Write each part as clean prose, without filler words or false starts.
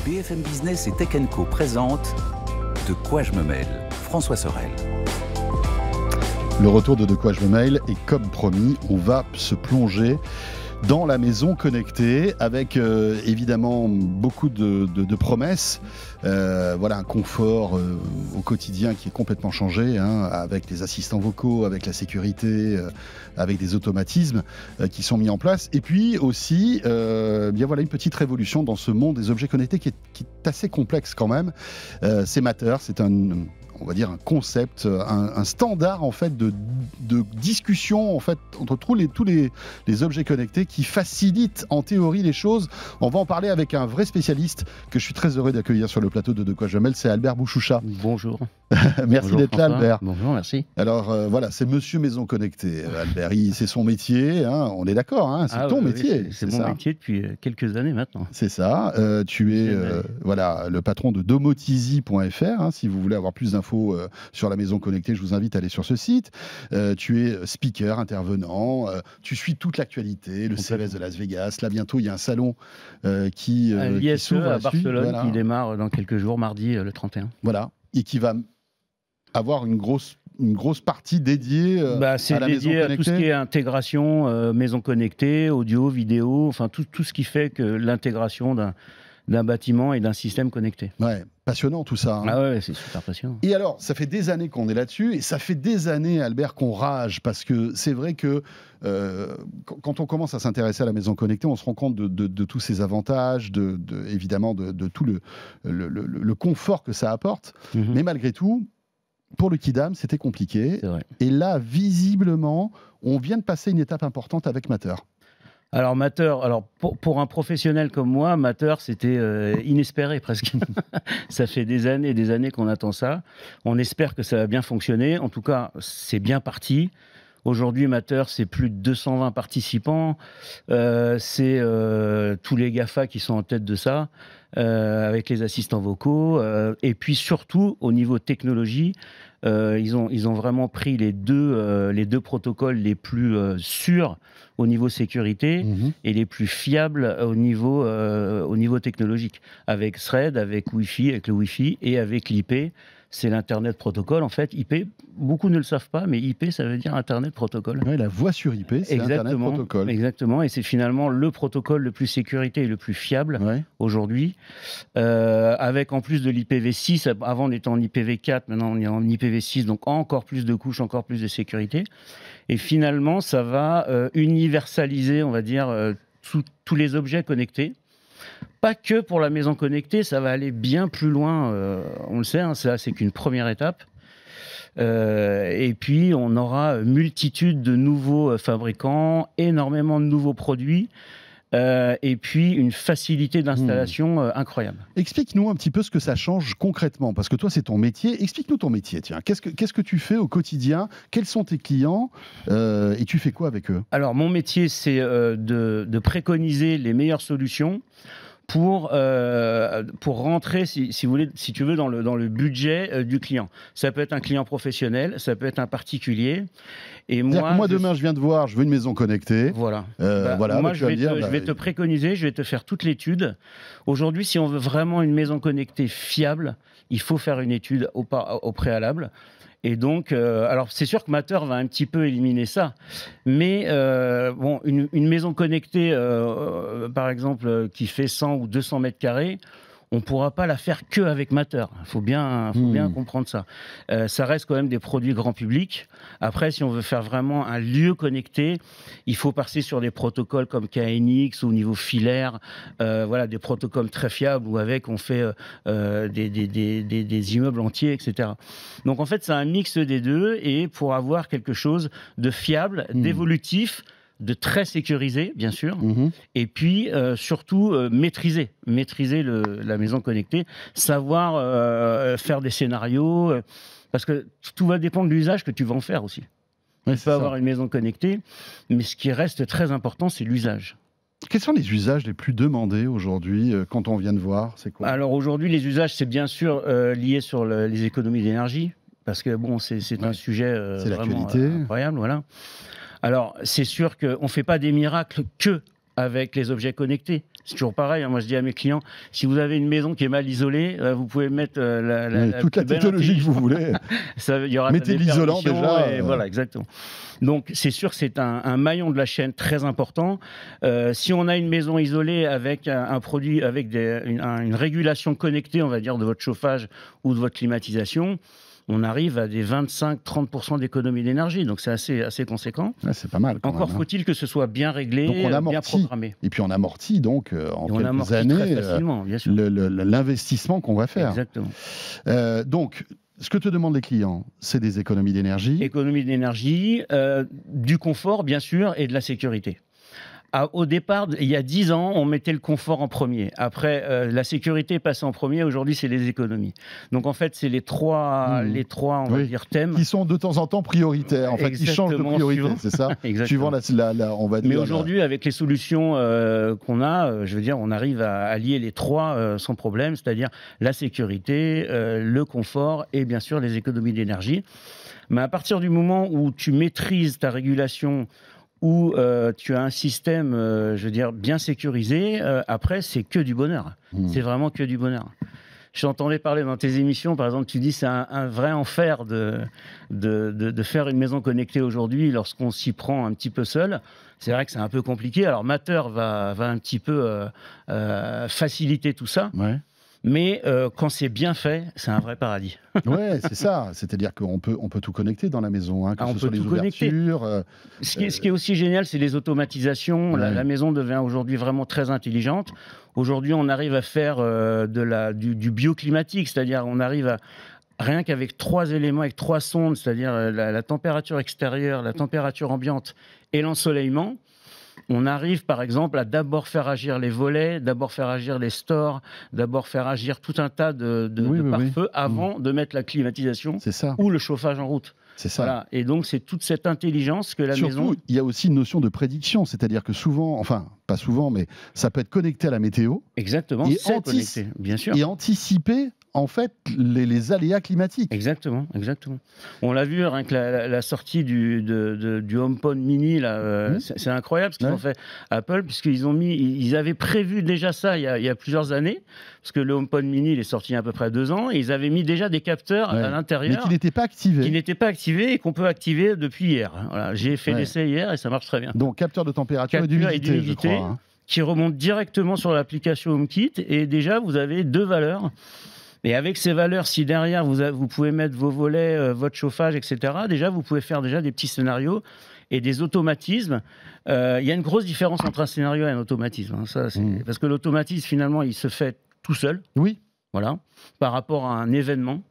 BFM Business et Tech Co présente De quoi je me mêle, François Sorel. Le retour de quoi je me mêle, et comme promis, on va se plonger dans la maison connectée avec évidemment beaucoup de promesses. Voilà un confort au quotidien qui est complètement changé, avec les assistants vocaux, avec la sécurité, avec des automatismes qui sont mis en place. Et puis aussi, bien voilà une petite révolution dans ce monde des objets connectés qui est assez complexe quand même. C'est Matter, c'est on va dire un concept, un standard en fait de discussion en fait entre tous les objets connectés qui facilite en théorie les choses. On va en parler avec un vrai spécialiste que je suis très heureux d'accueillir sur le plateau de quoi je me mêle, c'est Albert Bouchoucha. Bonjour. Merci Bonjour, d'être là, François. Albert. Bonjour, merci. Alors voilà, c'est Monsieur Maison Connectée, Albert. C'est son métier, on est d'accord, c'est ton métier. Oui, c'est mon métier depuis quelques années maintenant. C'est ça. Tu es voilà, le patron de domotizy.fr. Si vous voulez avoir plus d'infos sur la maison connectée, je vous invite à aller sur ce site. Tu es speaker, intervenant. Tu suis toute l'actualité, le CES de Las Vegas. Là, bientôt, il y a un salon qui s'ouvre à Barcelone, qui démarre dans quelques jours, mardi le 31. Voilà. Et qui va avoir une grosse partie dédiée à la maison connectée. C'est dédié à tout ce qui est intégration, maison connectée, audio, vidéo, enfin tout ce qui fait que l'intégration d'un bâtiment et d'un système connecté. Ouais, passionnant tout ça. Ah ouais, c'est super passionnant. Et alors, ça fait des années qu'on est là-dessus, et ça fait des années, Albert, qu'on rage, parce que c'est vrai que quand on commence à s'intéresser à la maison connectée, on se rend compte de tous ses avantages, évidemment de tout le confort que ça apporte. Mais malgré tout, pour le Kidam, c'était compliqué. Et là, visiblement, on vient de passer une étape importante avec Matter. Alors Matter, pour un professionnel comme moi, Matter c'était inespéré presque. Ça fait des années et des années qu'on attend ça. On espère que ça va bien fonctionner. En tout cas, c'est bien parti. Aujourd'hui, Matter, c'est plus de 220 participants. C'est tous les GAFA qui sont en tête de ça, avec les assistants vocaux. Et puis surtout, au niveau technologie, ils ont vraiment pris les deux protocoles les plus sûrs au niveau sécurité et les plus fiables au niveau technologique. Avec Thread, avec Wi-Fi, avec le Wi-Fi et avec l'IP. C'est l'Internet Protocol, en fait. IP, beaucoup ne le savent pas, mais IP, ça veut dire Internet Protocol. Oui, la voix sur IP, c'est Internet Protocol. Exactement, et c'est finalement le protocole le plus sécurité et le plus fiable aujourd'hui. Avec en plus de l'IPv6, avant on était en IPv4, maintenant on est en IPv6, donc encore plus de couches, encore plus de sécurité. Et finalement, ça va universaliser, on va dire, tous les objets connectés. Pas que pour la maison connectée, ça va aller bien plus loin, on le sait, ça c'est qu'une première étape. Et puis on aura multitude de nouveaux fabricants, énormément de nouveaux produits, et puis une facilité d'installation incroyable. Explique-nous un petit peu ce que ça change concrètement, parce que toi c'est ton métier. Explique-nous ton métier, tiens. Qu'est-ce que tu fais au quotidien? Quels sont tes clients et tu fais quoi avec eux? Alors mon métier c'est de préconiser les meilleures solutions pour rentrer, si tu veux, dans le budget du client. Ça peut être un client professionnel, ça peut être un particulier. Et moi, demain, je viens te voir, je veux une maison connectée. Voilà. Moi, je vais te préconiser, je vais te faire toute l'étude. Aujourd'hui, si on veut vraiment une maison connectée fiable, il faut faire une étude au préalable. Et donc, alors c'est sûr que Matter va un petit peu éliminer ça, mais une maison connectée, par exemple, qui fait 100 ou 200 mètres carrés, on ne pourra pas la faire qu'avec Matter. Il faut bien comprendre ça. Ça reste quand même des produits grand public. Après, si on veut faire vraiment un lieu connecté, il faut passer sur des protocoles comme KNX ou au niveau filaire. Voilà, des protocoles très fiables où avec on fait des immeubles entiers, etc. Donc en fait, c'est un mix des deux et pour avoir quelque chose de fiable, d'évolutif, de très sécurisé, bien sûr, et puis surtout maîtriser la maison connectée, savoir faire des scénarios, parce que tout va dépendre de l'usage que tu vas en faire aussi. Tu peux avoir une maison connectée, mais ce qui reste très important, c'est l'usage. Quels sont les usages les plus demandés aujourd'hui quand on vient de voir? C'est quoi? Alors aujourd'hui, les usages, c'est bien sûr lié sur les économies d'énergie, parce que bon, c'est un sujet vraiment incroyable, voilà. Alors, c'est sûr qu'on ne fait pas des miracles que avec les objets connectés. C'est toujours pareil. Hein. Moi, je dis à mes clients, si vous avez une maison qui est mal isolée, vous pouvez mettre toute la technologie que vous voulez. Il y aura mettez l'isolant déjà. Voilà, exactement. Donc, c'est sûr que c'est un maillon de la chaîne très important. Si on a une maison isolée avec un produit, avec une régulation connectée, on va dire, de votre chauffage ou de votre climatisation, on arrive à des 25-30% d'économie d'énergie. Donc, c'est assez conséquent. Ouais, c'est pas mal. Encore faut-il que ce soit bien réglé, bien programmé. Et puis, on amortit donc en quelques années très facilement, bien sûr. L'investissement qu'on va faire. Exactement. Donc, ce que te demandent les clients, c'est des économies d'énergie. Économies d'énergie, du confort, bien sûr, et de la sécurité. Au départ, il y a 10 ans, on mettait le confort en premier. Après, la sécurité passait en premier. Aujourd'hui, c'est les économies. Donc, en fait, c'est les trois, on va dire, thèmes. Qui sont de temps en temps prioritaires. En fait, ils changent de priorité, c'est ça. Suivant on va dire. Mais aujourd'hui, avec les solutions qu'on a, je veux dire, on arrive à lier les trois sans problème, c'est-à-dire la sécurité, le confort et bien sûr les économies d'énergie. Mais à partir du moment où tu maîtrises ta régulation, où tu as un système, je veux dire, bien sécurisé, après, c'est que du bonheur. C'est vraiment que du bonheur. J'entendais parler dans tes émissions, par exemple, tu dis c'est un vrai enfer de faire une maison connectée aujourd'hui lorsqu'on s'y prend un petit peu seul. C'est vrai que c'est un peu compliqué. Alors, Matter va un petit peu faciliter tout ça. Ouais. Mais quand c'est bien fait, c'est un vrai paradis. Ouais, c'est ça. C'est-à-dire qu'on peut tout connecter dans la maison, hein, que ce soit les ouvertures. Ce qui est aussi génial, c'est les automatisations. Ouais. La maison devient aujourd'hui vraiment très intelligente. Aujourd'hui, on arrive à faire du bioclimatique, c'est-à-dire on arrive à rien qu'avec 3 éléments, avec 3 sondes, c'est-à-dire la température extérieure, la température ambiante et l'ensoleillement. On arrive, par exemple, à d'abord faire agir les volets, d'abord faire agir les stores, d'abord faire agir tout un tas de pare-feux avant de mettre la climatisation ou le chauffage en route. C'est ça. Voilà. Et donc, c'est toute cette intelligence que la maison... Surtout, il y a aussi une notion de prédiction, c'est-à-dire que souvent, enfin, pas souvent, mais ça peut être connecté à la météo. Exactement, c'est connecté, bien sûr. Et anticiper, en fait, les aléas climatiques. Exactement, exactement. On l'a vu, rien que la sortie du HomePod Mini, là, c'est incroyable ce qu'ils ont fait Apple, puisqu'ils avaient prévu déjà ça il y a plusieurs années, parce que le HomePod Mini, il est sorti il y a à peu près 2 ans, et ils avaient mis déjà des capteurs à l'intérieur. Mais qui n'étaient pas activés. Qui n'étaient pas activés et qu'on peut activer depuis hier. Voilà, j'ai fait l'essai hier et ça marche très bien. Donc, capteur de température et d'humidité, je crois. Hein. Qui remonte directement sur l'application HomeKit, et déjà, vous avez 2 valeurs. Et avec ces valeurs, si derrière, vous pouvez mettre vos volets, votre chauffage, etc., déjà, vous pouvez faire déjà des petits scénarios et des automatismes. Il y a une grosse différence entre un scénario et un automatisme. Hein, ça, parce que l'automatisme, finalement, il se fait tout seul. Oui. Voilà. Par rapport à un événement.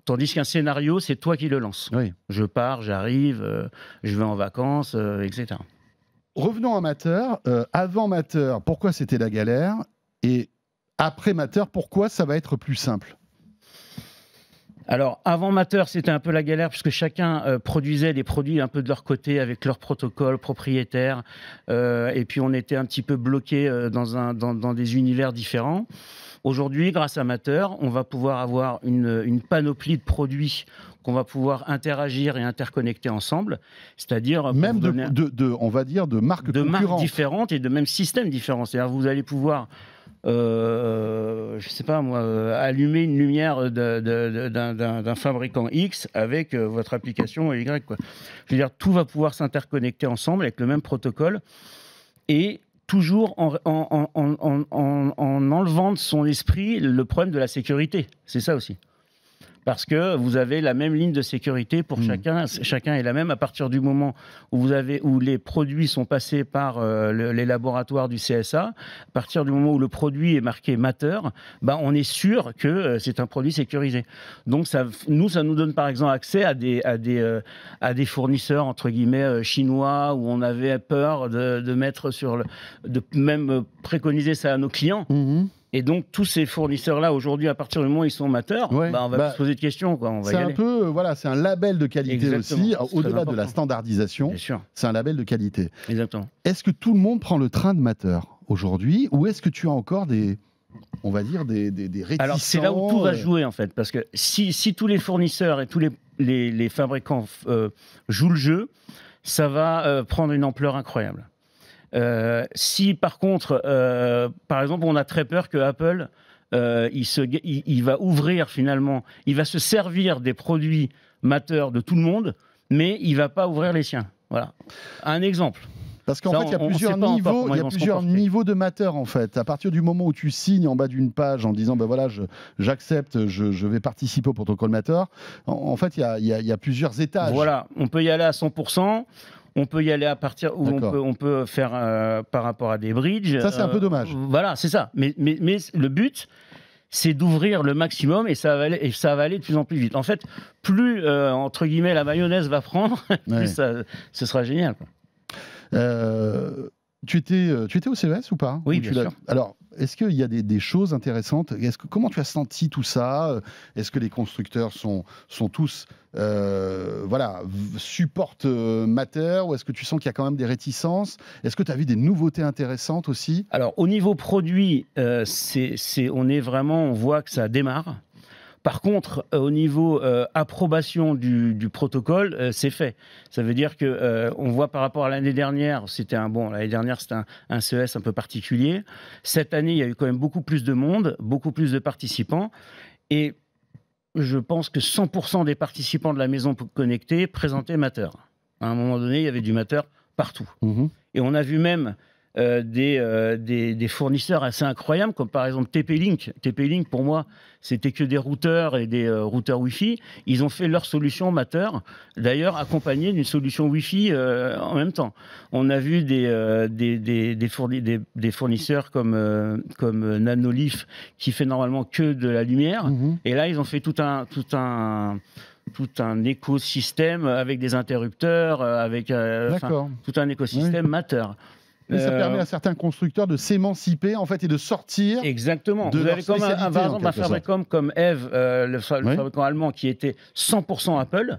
Tandis qu'un scénario, c'est toi qui le lances. Oui. Je pars, j'arrive, je vais en vacances, etc. Revenons à Matter. Avant Matter, pourquoi c'était la galère? Et après Matter, pourquoi ça va être plus simple? Alors, avant Matter, c'était un peu la galère puisque chacun produisait des produits un peu de leur côté avec leur protocole propriétaire. Et puis, on était un petit peu bloqué dans des univers différents. Aujourd'hui, grâce à Matter, on va pouvoir avoir une panoplie de produits qu'on va pouvoir interagir et interconnecter ensemble, c'est-à-dire même on va dire de marques différentes et de même systèmes différents. C'est-à-dire vous allez pouvoir je sais pas moi, allumer une lumière d'un fabricant X avec votre application Y, quoi. Je veux dire, tout va pouvoir s'interconnecter ensemble avec le même protocole et toujours en enlevant de son esprit le problème de la sécurité. C'est ça aussi. Parce que vous avez la même ligne de sécurité pour chacun est la même à partir du moment où les produits sont passés par les laboratoires du CSA. À partir du moment où le produit est marqué Matter, on est sûr que c'est un produit sécurisé. Donc ça nous donne par exemple accès à des fournisseurs entre guillemets chinois où on avait peur de mettre de même préconiser ça à nos clients. Et donc, tous ces fournisseurs-là, aujourd'hui, à partir du moment où ils sont Matter, on va se poser de questions. Quoi. C'est un peu, c'est un label de qualité aussi, au-delà de la standardisation. C'est un label de qualité. Exactement. Est-ce que tout le monde prend le train de Matter aujourd'hui, ou est-ce que tu as encore des réticents? Alors, c'est là où tout va jouer, en fait, parce que si tous les fournisseurs et tous les fabricants jouent le jeu, ça va prendre une ampleur incroyable. Si par contre, par exemple, on a très peur que Apple, il va ouvrir finalement, il va se servir des produits Matter de tout le monde, mais il ne va pas ouvrir les siens. Voilà. Un exemple. Parce qu'en fait, il y a plusieurs niveaux de Matter, en fait. À partir du moment où tu signes en bas d'une page en disant, ben voilà, j'accepte, je vais participer au protocole Matter, en fait, il y a plusieurs étages. Voilà, on peut y aller à 100%. On peut y aller à partir où on peut faire par rapport à des bridges. Ça, c'est un peu dommage. Voilà, c'est ça. Mais le but, c'est d'ouvrir le maximum et ça va aller de plus en plus vite. En fait, plus, entre guillemets, la mayonnaise va prendre, plus ce sera génial, quoi. Tu étais au CES ou pas? Oui, bien sûr. Alors, est-ce qu'il y a des choses intéressantes? Comment tu as senti tout ça? Est-ce que les constructeurs sont tous supportent Matter, ou est-ce que tu sens qu'il y a quand même des réticences? Est-ce que tu as vu des nouveautés intéressantes aussi? Alors, au niveau produit, on voit que ça démarre. Par contre, au niveau approbation du protocole, c'est fait. Ça veut dire que on voit par rapport à l'année dernière, l'année dernière c'était un CES un peu particulier. Cette année, il y a eu quand même beaucoup plus de monde, beaucoup plus de participants, et je pense que 100% des participants de la maison connectée présentaient Matter. À un moment donné, il y avait du Matter partout. Mmh. Et on a vu même des fournisseurs assez incroyables, comme par exemple TP-Link. TP-Link, pour moi, c'était que des routeurs et des routeurs Wi-Fi. Ils ont fait leur solution Matter, d'ailleurs accompagnée d'une solution Wi-Fi en même temps. On a vu des fournisseurs comme Nanolith, qui fait normalement que de la lumière. Mmh. Et là, ils ont fait tout un écosystème avec des interrupteurs, avec tout un écosystème Matter. Mais ça permet à certains constructeurs de s'émanciper en fait et de sortir. Exactement. De Vous avez comme un fabricant comme Eve, le fabricant allemand qui était 100% Apple.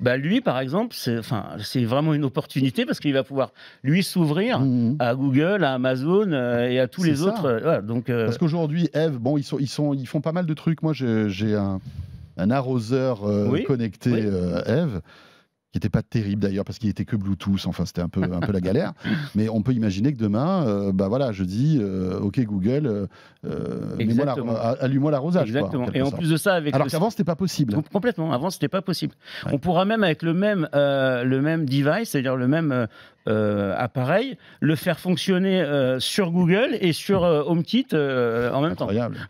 Bah lui, par exemple, c'est vraiment une opportunité parce qu'il va pouvoir lui s'ouvrir à Google, à Amazon et à tous les autres. Voilà, donc, parce qu'aujourd'hui, Eve, bon, ils font pas mal de trucs. Moi, j'ai un arroseur connecté Eve, qui n'était pas terrible d'ailleurs parce qu'il était que Bluetooth, enfin c'était un peu la galère, mais on peut imaginer que demain, je dis ok Google, allume-moi l'arrosage. Exactement. Et en plus de ça, alors qu'avant c'était pas possible. Complètement. Avant c'était pas possible. Ouais. On pourra même avec le même device, c'est-à-dire le même appareil, le faire fonctionner sur Google et sur HomeKit en même temps. Incroyable.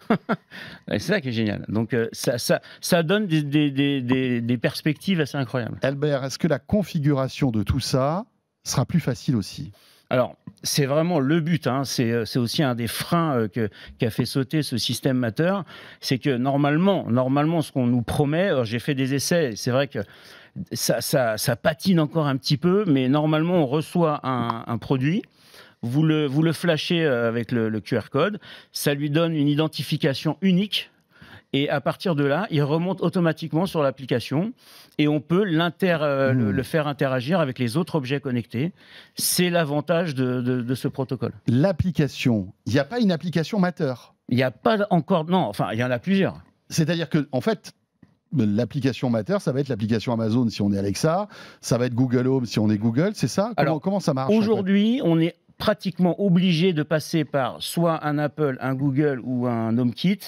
C'est ça qui est génial. Donc ça donne des perspectives assez incroyables. Albert, est-ce que la configuration de tout ça sera plus facile aussi? Alors, c'est vraiment le but, hein. C'est aussi un des freins qui a fait sauter ce système Matter. C'est que normalement, ce qu'on nous promet, j'ai fait des essais, c'est vrai que ça patine encore un petit peu, mais normalement, on reçoit un produit, vous le flashez avec le QR code, ça lui donne une identification unique. Et à partir de là, il remonte automatiquement sur l'application et on peut le faire interagir avec les autres objets connectés. C'est l'avantage de ce protocole. L'application, il n'y a pas une application Matter? Il n'y a pas encore... Non, enfin, il y en a plusieurs. C'est-à-dire que, en fait, l'application Matter, ça va être l'application Amazon si on est Alexa, ça va être Google Home si on est Google, c'est ça? Comment ça marche? Aujourd'hui, on est pratiquement obligé de passer par soit un Apple, un Google ou un HomeKit,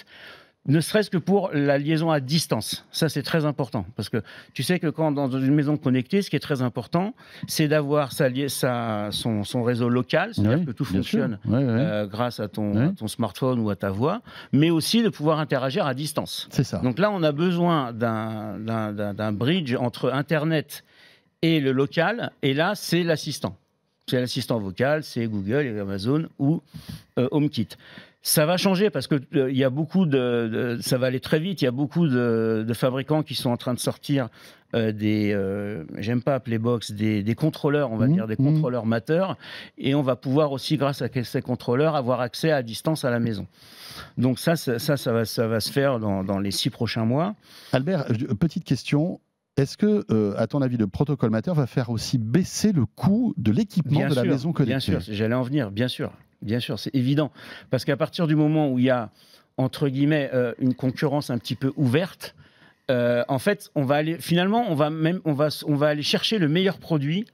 ne serait-ce que pour la liaison à distance. Ça, c'est très important. Parce que tu sais que quand dans une maison connectée, ce qui est très important, c'est d'avoir son réseau local, c'est-à-dire que tout fonctionne grâce à ton smartphone ou à ta voix, mais aussi de pouvoir interagir à distance. C'est ça. Donc là, on a besoin d'un bridge entre Internet et le local, et là, c'est l'assistant. C'est l'assistant vocal, c'est Google et Amazon ou HomeKit. Ça va changer parce que il y a beaucoup ça va aller très vite. Il y a beaucoup de fabricants qui sont en train de sortir j'aime pas appeler box, des contrôleurs, on va dire, des contrôleurs Matter, et on va pouvoir aussi, grâce à ces contrôleurs, avoir accès à distance à la maison. Donc ça va se faire dans les 6 prochains mois. Albert, petite question. Est-ce que, à ton avis, le protocole Matter va faire aussi baisser le coût de l'équipement de la maison connectée? Bien sûr, j'allais en venir, bien sûr. Bien sûr, c'est évident. Parce qu'à partir du moment où il y a, entre guillemets, une concurrence un petit peu ouverte, en fait, on va aller chercher le meilleur produit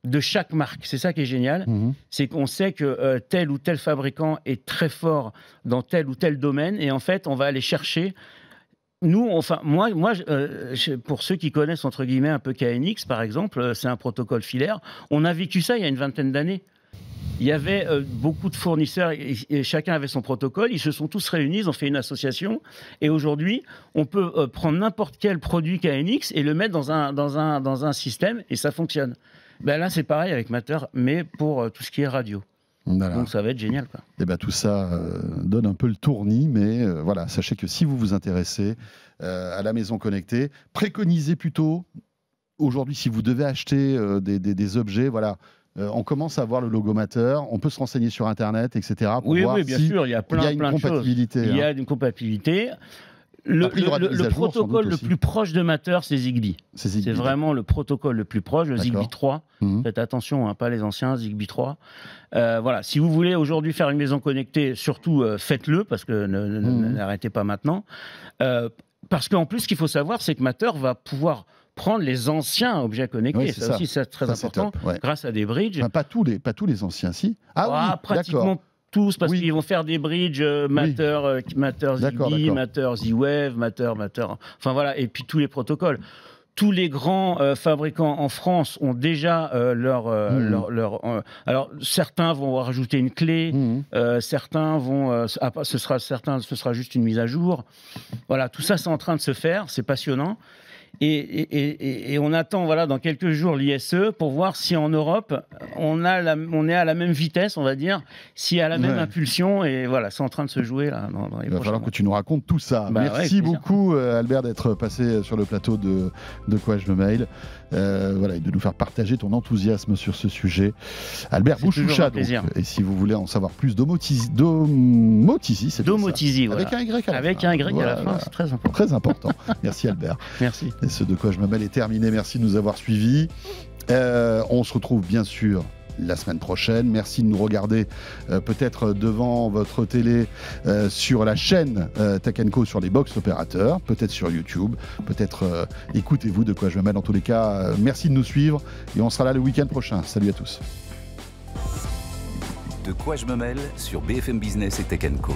de chaque marque. C'est ça qui est génial. C'est qu'on sait que tel ou tel fabricant est très fort dans tel ou tel domaine. Et en fait, on va aller chercher... Nous, enfin, moi, pour ceux qui connaissent, entre guillemets, un peu KNX, par exemple, c'est un protocole filaire. On a vécu ça il y a une vingtaine d'années. Il y avait beaucoup de fournisseurs et chacun avait son protocole. Ils se sont tous réunis, ils ont fait une association. Et aujourd'hui, on peut prendre n'importe quel produit KNX et le mettre dans un système et ça fonctionne. Ben là, c'est pareil avec Matter, mais pour tout ce qui est radio. Voilà. Donc ça va être génial, quoi. Et ben, tout ça donne un peu le tournis, mais voilà, sachez que si vous vous intéressez à la maison connectée, préconisez plutôt, aujourd'hui, si vous devez acheter des objets, voilà, on commence à voir le logo Matter, on peut se renseigner sur Internet, etc. Pour voir bien si sûr, il y a plein de choses. Il y a une compatibilité. Le protocole le plus proche de Matter, c'est Zigbee. C'est vraiment le protocole le plus proche, le Zigbee 3. Faites attention, hein, pas les anciens, Zigbee 3. Voilà. Si vous voulez aujourd'hui faire une maison connectée, surtout faites-le, parce que n'arrêtez pas maintenant. Parce qu'en plus, ce qu'il faut savoir, c'est que Matter va pouvoir prendre les anciens objets connectés. Oui, ça aussi, c'est très important, grâce à des bridges. Enfin, pas tous les anciens, si. Ah oui, pratiquement tous, parce qu'ils vont faire des bridges Matter, Matter Zigbee, Matter Z-Wave, Matter. Enfin voilà, et puis tous les protocoles. Tous les grands fabricants en France ont déjà alors certains vont rajouter une clé, certains vont, ce sera juste une mise à jour. Voilà, tout ça c'est en train de se faire, c'est passionnant. Et on attend, voilà, dans quelques jours l'ISE pour voir si en Europe on est à la même vitesse, on va dire, s'il y a la même impulsion. Et voilà, c'est en train de se jouer là. Il va falloir que tu nous racontes tout ça. Merci beaucoup, Albert, d'être passé sur le plateau de Quoi je me mail. Voilà, et de nous faire partager ton enthousiasme sur ce sujet. Albert Bouchoucha, donc. Et si vous voulez en savoir plus, Domotizy, c'est Domotizy, voilà. Avec un Y à la fin. Avec un Y à la fin, c'est très important. Très important. Merci, Albert. Merci. Et ce De Quoi je me mêle est terminé. Merci de nous avoir suivis. On se retrouve bien sûr la semaine prochaine. Merci de nous regarder peut-être devant votre télé sur la chaîne Tech & Co sur les box opérateurs, peut-être sur YouTube, peut-être écoutez-vous De Quoi je me mêle. En tous les cas, merci de nous suivre et on sera là le week-end prochain. Salut à tous. De Quoi je me mêle sur BFM Business et Tech & Co.